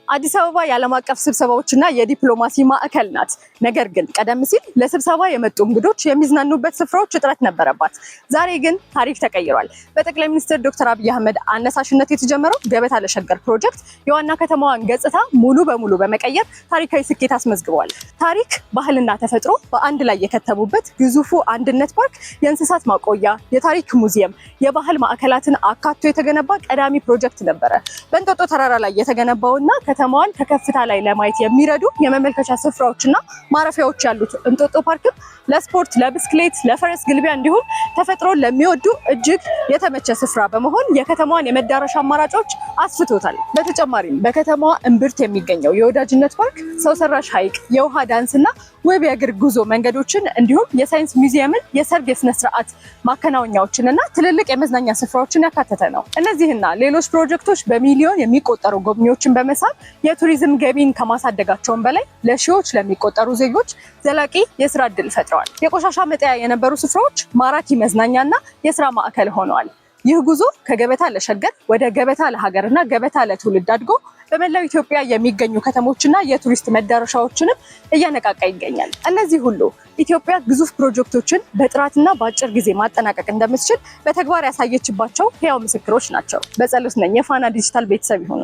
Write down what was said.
አዲስ አበባ የዓለም አቀፍ ስብሰባዎችና የዲፕሎማሲ ማዕከል ናት። ነገር ግን ቀደም ሲል ለስብሰባ የመጡ እንግዶች የሚዝናኑበት ስፍራዎች እጥረት ነበረባት። ዛሬ ግን ታሪክ ተቀይሯል። በጠቅላይ ሚኒስትር ዶክተር አብይ አህመድ አነሳሽነት የተጀመረው ገበታ ለሸገር ፕሮጀክት የዋና ከተማዋን ገጽታ ሙሉ በሙሉ በመቀየር ታሪካዊ ስኬት አስመዝግቧል። ታሪክ፣ ባህልና ተፈጥሮ በአንድ ላይ የከተሙበት ግዙፉ አንድነት ፓርክ የእንስሳት ማቆያ፣ የታሪክ ሙዚየም፣ የባህል ማዕከላትን አካቶ የተገነባ ቀዳሚ ፕሮጀክት ነበረ። በእንጦጦ ተራራ ላይ የተገነባውና ከተማዋን ከከፍታ ላይ ለማየት የሚረዱ የመመልከቻ ስፍራዎችና ማረፊያዎች ያሉት እንጦጦ ፓርክም ለስፖርት፣ ለብስክሌት፣ ለፈረስ ግልቢያ እንዲሁም ተፈጥሮን ለሚወዱ እጅግ የተመቸ ስፍራ በመሆን የከተማዋን የመዳረሻ አማራጮች አስፍቶታል። በተጨማሪም በከተማዋ እምብርት የሚገኘው የወዳጅነት ፓርክ ሰው ሰራሽ ሐይቅ፣ የውሃ ዳንስና ውብ የእግር ጉዞ መንገዶችን እንዲሁም የሳይንስ ሙዚየምን፣ የሰርግ የስነ ስርዓት ማከናወኛዎችንና ትልልቅ የመዝናኛ ስፍራዎችን ያካተተ ነው። እነዚህና ሌሎች ፕሮጀክቶች በሚሊዮን የሚቆጠሩ ጎብኚዎችን በመሳብ የቱሪዝም ገቢን ከማሳደጋቸውን በላይ ለሺዎች ለሚቆጠሩ ዜጎች ዘላቂ የስራ ዕድል ፈጥረዋል። የቆሻሻ መጣያ የነበሩ ስፍራዎች ማራኪ መዝናኛና የስራ ማዕከል ሆነዋል። ይህ ጉዞ ከገበታ ለሸገር ወደ ገበታ ለሀገርና ገበታ ለትውልድ አድጎ በመላው ኢትዮጵያ የሚገኙ ከተሞችና የቱሪስት መዳረሻዎችንም እያነቃቃ ይገኛል። እነዚህ ሁሉ ኢትዮጵያ ግዙፍ ፕሮጀክቶችን በጥራትና በአጭር ጊዜ ማጠናቀቅ እንደምትችል በተግባር ያሳየችባቸው ሕያው ምስክሮች ናቸው። በጸሎት ነኝ። የፋና ዲጂታል ቤተሰብ ይሁኑ።